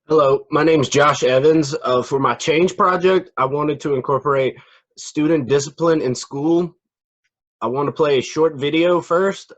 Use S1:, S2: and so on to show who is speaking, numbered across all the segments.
S1: Hello, my name is Josh Evans. For my change project, I wanted to incorporate student discipline in school. I want to play a short video first.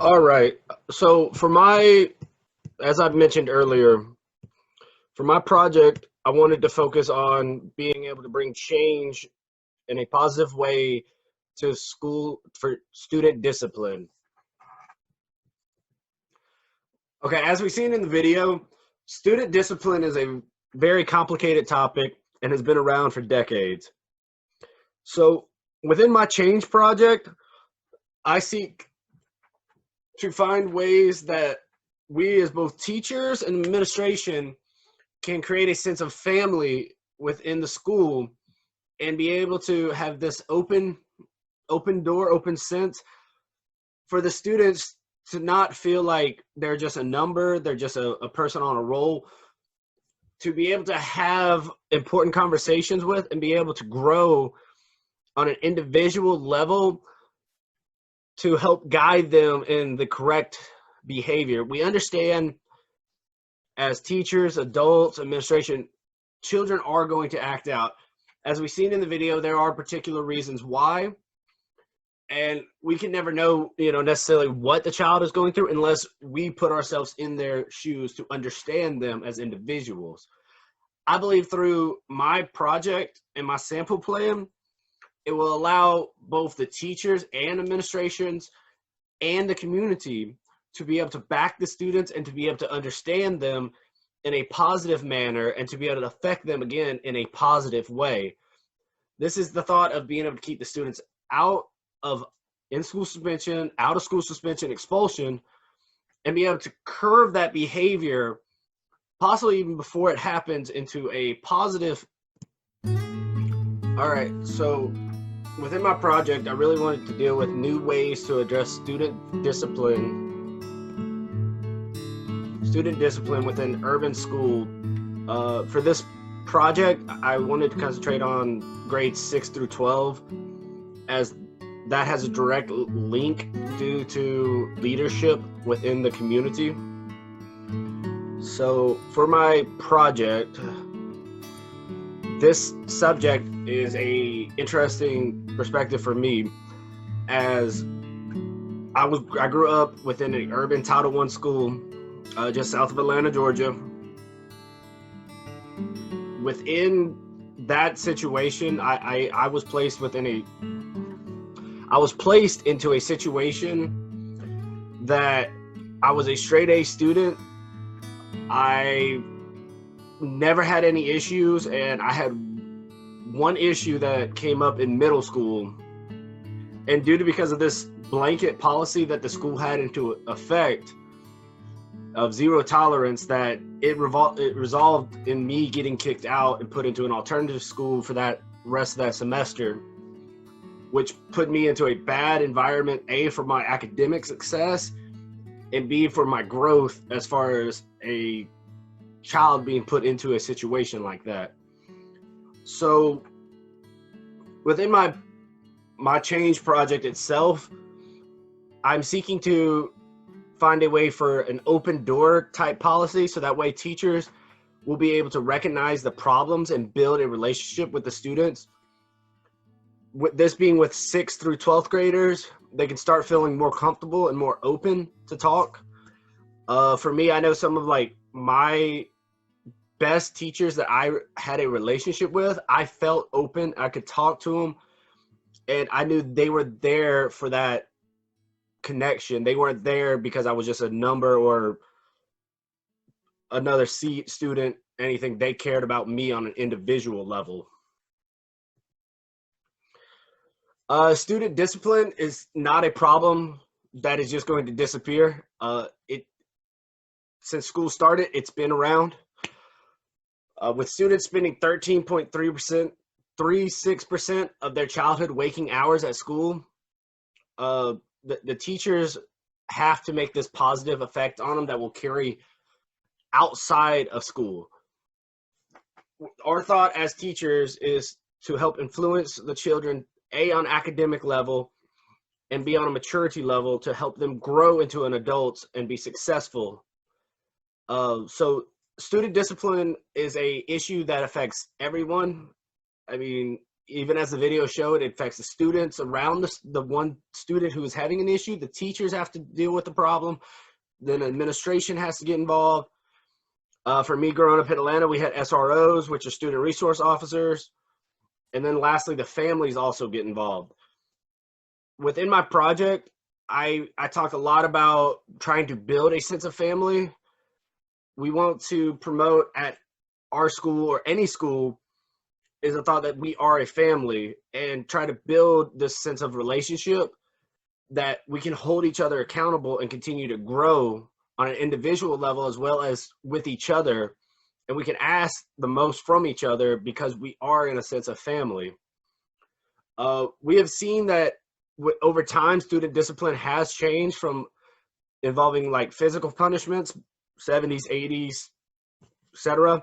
S1: All right, so as I've mentioned earlier, for my project, I wanted to focus on being able to bring change in a positive way to school for student discipline. Okay, as we've seen in the video, student discipline is a very complicated topic and has been around for decades. So within my change project, I seek to find ways that we as both teachers and administration can create a sense of family within the school and be able to have this open door, open sense for the students to not feel like they're just a number, they're just a person on a roll, to be able to have important conversations with and be able to grow on an individual level to help guide them in the correct behavior. We understand as teachers, adults, administration, children are going to act out. As we've seen in the video, there are particular reasons why, and we can never know, necessarily what the child is going through unless we put ourselves in their shoes to understand them as individuals. I believe through my project and my sample plan, it will allow both the teachers and administrations and the community to be able to back the students and to be able to understand them in a positive manner and to be able to affect them again in a positive way. This is the thought of being able to keep the students out of in-school suspension, out-of-school suspension, expulsion, and be able to curve that behavior, possibly even before it happens, into a positive. All right, so within my project, I really wanted to deal with new ways to address student discipline within urban school. For this project, I wanted to concentrate on grades 6 through 12, as that has a direct link due to leadership within the community. So for my project, this subject is a interesting perspective for me, as I grew up within an urban Title I school just south of Atlanta, Georgia. Within that situation, I was placed into a situation that I was a straight A student. I never had any issues, and I had one issue that came up in middle school, and because of this blanket policy that the school had into effect of zero tolerance, that it resolved in me getting kicked out and put into an alternative school for that rest of that semester, which put me into a bad environment, A, for my academic success, and B, for my growth as far as a child being put into a situation like that. So within my change project itself, I'm seeking to find a way for an open door type policy, so that way teachers will be able to recognize the problems and build a relationship with the students. With this being with 6th through 12th graders, they can start feeling more comfortable and more open to talk. For me, I know some of my best teachers that I had a relationship with, I felt open, I could talk to them, and I knew they were there for that connection. They weren't there because I was just a number or another student, anything. They cared about me on an individual level. Student discipline is not a problem that is just going to disappear. Since school started, it's been around. With students spending 13.36% of their childhood waking hours at school, the teachers have to make this positive effect on them that will carry outside of school. Our thought as teachers is to help influence the children, A, on academic level, and B, on a maturity level, to help them grow into an adult and be successful. So student discipline is a issue that affects everyone. I mean, even as the video showed, it affects the students around the one student who is having an issue. The teachers have to deal with the problem. Then administration has to get involved. For me, growing up in Atlanta, we had SROs, which are student resource officers. And then lastly, the families also get involved. Within my project, I talk a lot about trying to build a sense of family. We want to promote at our school or any school is a thought that we are a family, and try to build this sense of relationship that we can hold each other accountable and continue to grow on an individual level as well as with each other. And we can ask the most from each other because we are in a sense of family. We have seen that over time, student discipline has changed from involving physical punishments, 70s, 80s, etc.,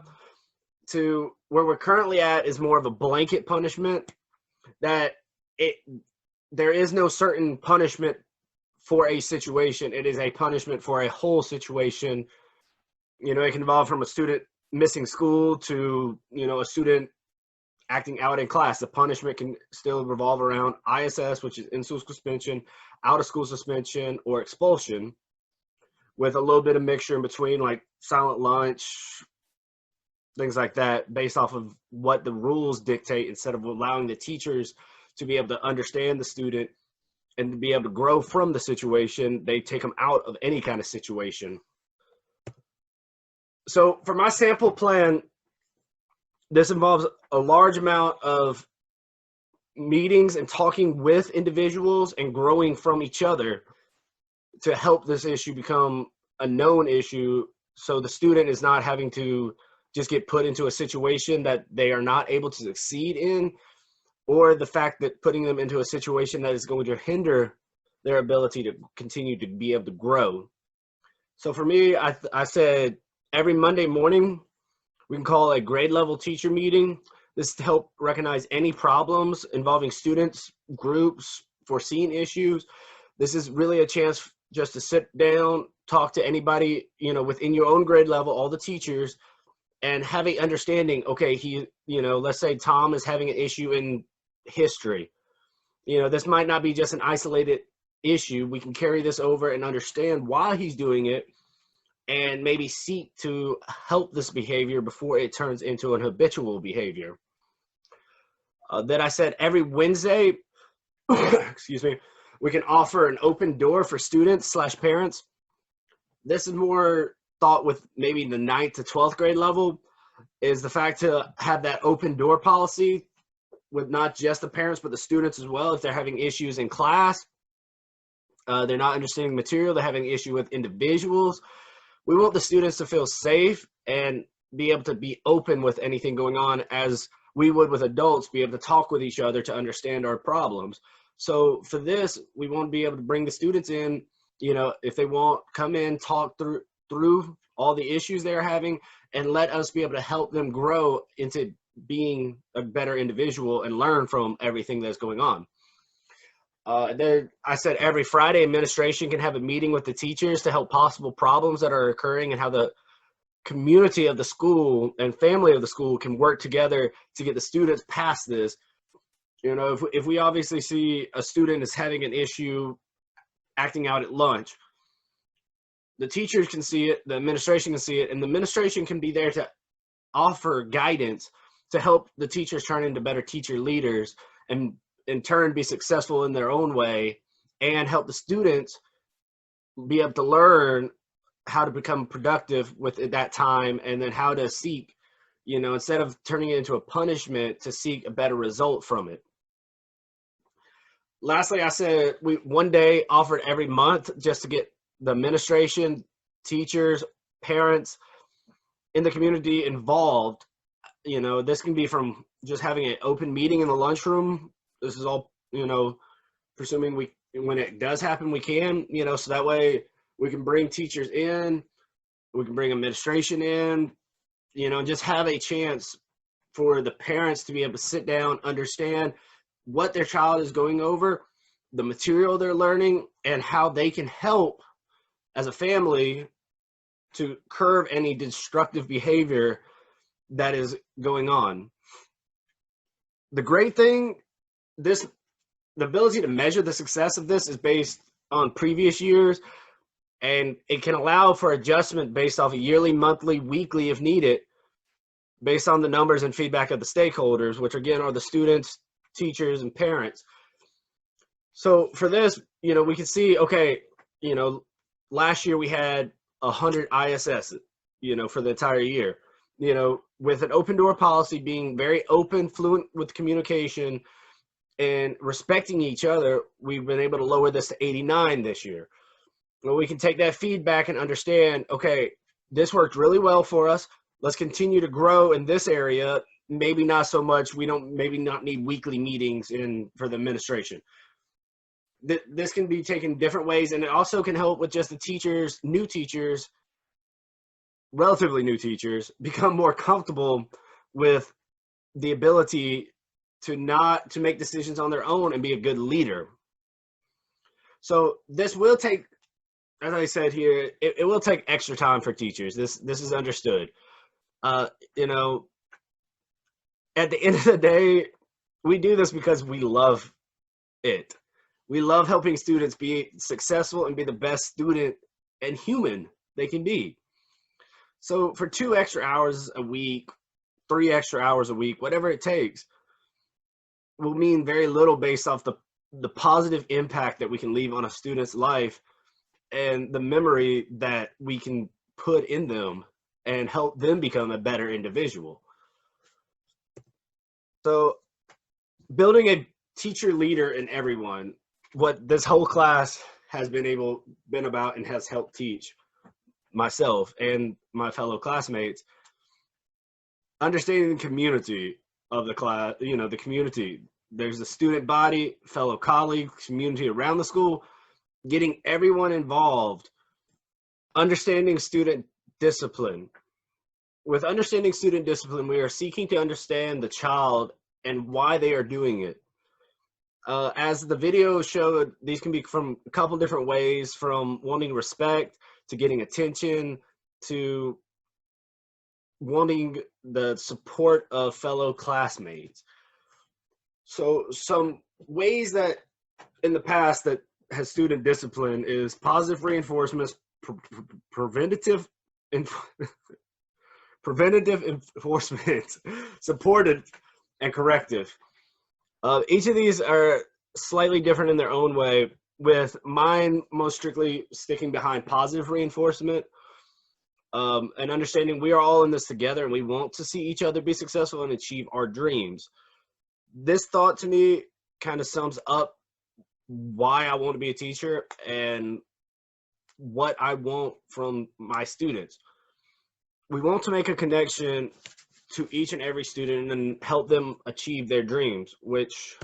S1: to where we're currently at is more of a blanket punishment, that there is no certain punishment for a situation. It is a punishment for a whole situation. It can involve from a student missing school to, a student acting out in class. The punishment can still revolve around ISS, which is in-school suspension, out-of-school suspension, or expulsion, with a little bit of mixture in between, like silent lunch, things like that, based off of what the rules dictate, instead of allowing the teachers to be able to understand the student and to be able to grow from the situation. They take them out of any kind of situation. So for my sample plan, this involves a large amount of meetings and talking with individuals and growing from each other to help this issue become a known issue, so the student is not having to just get put into a situation that they are not able to succeed in, or the fact that putting them into a situation that is going to hinder their ability to continue to be able to grow. So for me, I said every Monday morning, we can call a grade level teacher meeting. This is to help recognize any problems involving students, groups, foreseen issues. This is really a chance just to sit down, talk to anybody, within your own grade level, all the teachers, and have a understanding. Okay, let's say Tom is having an issue in history. This might not be just an isolated issue. We can carry this over and understand why he's doing it, and maybe seek to help this behavior before it turns into an habitual behavior. Then I said every Wednesday, excuse me, we can offer an open door for students / parents. This is more thought with maybe the 9th to 12th grade level, is the fact to have that open door policy with not just the parents, but the students as well. If they're having issues in class, they're not understanding material, they're having an issue with individuals, we want the students to feel safe and be able to be open with anything going on, as we would with adults, be able to talk with each other to understand our problems. So for this, we want to be able to bring the students in, if they want, come in, talk through all the issues they're having, and let us be able to help them grow into being a better individual and learn from everything that's going on. Then I said every Friday, administration can have a meeting with the teachers to help possible problems that are occurring, and how the community of the school and family of the school can work together to get the students past this. If we obviously see a student is having an issue acting out at lunch, the teachers can see it, the administration can see it, and the administration can be there to offer guidance to help the teachers turn into better teacher leaders, and in turn be successful in their own way, and help the students be able to learn how to become productive with that time, and then how to seek, instead of turning it into a punishment, to seek a better result from it. Lastly, I said we one day offered every month, just to get the administration, teachers, parents in the community involved. This can be from just having an open meeting in the lunchroom. This is all, presuming when it does happen, we can, so that way we can bring teachers in, we can bring administration in, and just have a chance for the parents to be able to sit down, understand what their child is going over, the material they're learning, and how they can help as a family to curb any destructive behavior that is going on. The great thing, the ability to measure the success of this is based on previous years, and it can allow for adjustment based off a yearly, monthly, weekly if needed, based on the numbers and feedback of the stakeholders, which again are the students, teachers, and parents. So for this, we can see, okay, last year we had 100 ISS, for the entire year. With an open door policy, being very open, fluent with communication, and respecting each other, we've been able to lower this to 89 this year. Well, we can take that feedback and understand, okay, this worked really well for us. Let's continue to grow in this area. Maybe not so much. We don't maybe not need weekly meetings for the administration. This can be taken different ways, and it also can help with just the teachers, new teachers, relatively new teachers, become more comfortable with the ability to make decisions on their own and be a good leader. So this will take, as I said here, it will take extra time for teachers. This is understood. At the end of the day, we do this because we love it. We love helping students be successful and be the best student and human they can be. So for 2 extra hours a week, 3 extra hours a week, whatever it takes, will mean very little based off the positive impact that we can leave on a student's life and the memory that we can put in them and help them become a better individual. So building a teacher leader in everyone. What this whole class has been about and has helped teach myself and my fellow classmates, understanding the community of the class, the community. There's a student body, fellow colleagues, community around the school, getting everyone involved, understanding student discipline. With understanding student discipline, we are seeking to understand the child and why they are doing it. As the video showed, these can be from a couple different ways, from wanting respect to getting attention to wanting the support of fellow classmates. So some ways that in the past that has student discipline is positive reinforcement, preventative enforcement, supportive, and corrective. Each of these are slightly different in their own way, with mine most strictly sticking behind positive reinforcement, and understanding we are all in this together and we want to see each other be successful and achieve our dreams. This thought to me kind of sums up why I want to be a teacher and what I want from my students. We want to make a connection to each and every student and help them achieve their dreams, which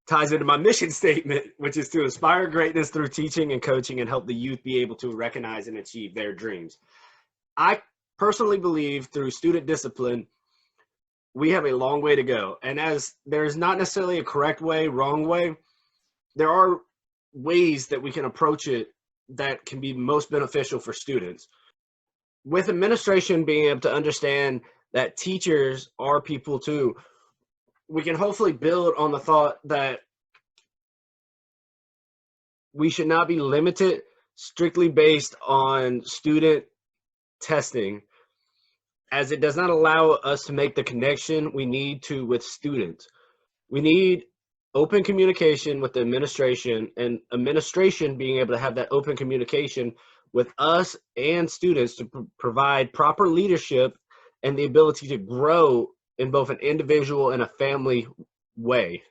S1: ties into my mission statement, which is to inspire greatness through teaching and coaching and help the youth be able to recognize and achieve their dreams. I personally believe through student discipline, we have a long way to go. And as there's not necessarily a correct way, wrong way, there are ways that we can approach it that can be most beneficial for students. With administration being able to understand that teachers are people too, we can hopefully build on the thought that we should not be limited strictly based on student testing, as it does not allow us to make the connection we need to with students. We need open communication with the administration, and administration being able to have that open communication with us and students to provide proper leadership and the ability to grow in both an individual and a family way.